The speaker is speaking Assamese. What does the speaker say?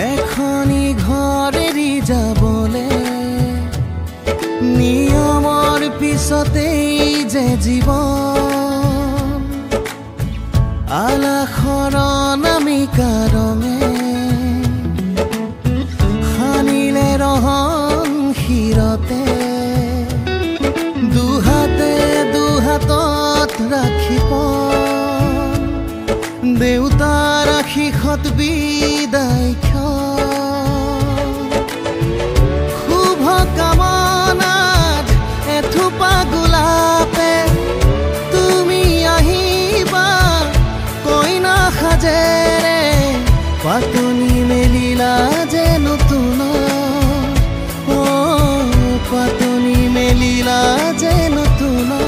এখনি ঘৰেৰি যাবলে নিয়মৰ পিছতেই যে জীৱন আলাখৰ নামিকা ৰঙে সানিলে ৰহন শিৰতে দুহাতে দুহাতত ৰাখিব দেউতাৰ আশীষত বিদায় শুভ কামনাত এথোপা গোলাপে তুমি আহিবা কইনা সাজেৰে পাতনি মেলিলা যে নতুন পাতনি মেলিলা যে নতুন